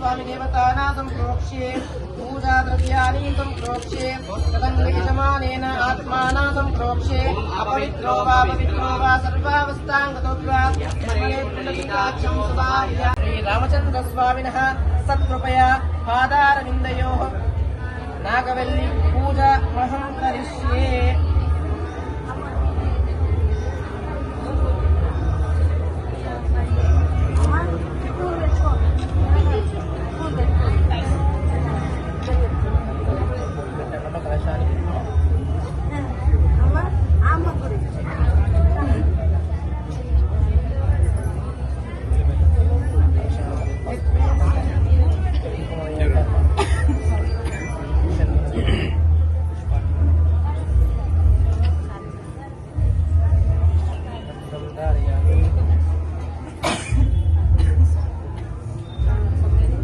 स्वामी देवतानां सम्प्रोक्ष्ये पूजा द्रव्याणि सम्प्रोक्ष्ये तदन्वेषमानेन आत्मानां सम्प्रोक्ष्ये अपवित्रो वा पवित्रो वा सर्वावस्थां गतोऽप्वा पुण्डरीकाक्षं सदा श्रीरामचन्द्रस्वामिनः सत्कृपया पादारविन्दयोः नागवल्ली पूजा अहं करिष्ये।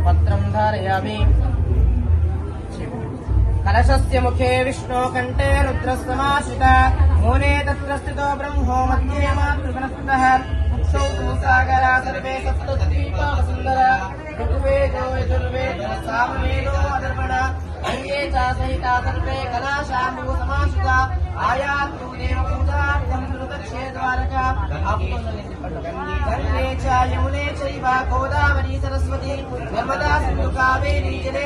पत्रं धारयामि। कलशस्य मुखे विष्णो कंठे रुद्रस्तमाश्रिता मूले तत्र स्थितो ब्रह्मो मध्ये मातृगणस्तः उक्षौ तु सागरा सर्वे सप्तद्वीपा वसुन्धरा ऋग्वेदो यजुर्वेदो सामवेदो अदर्पण अंगे च सहिता सर्वे कलाशाम्बु समाश्रिता आयातु देवपूजार्थं कृतक्षेत्रद्वारका गंगे च यमुने चैव गोदावरी सरस्वती नर्मदा सिन्धु कावेरी जले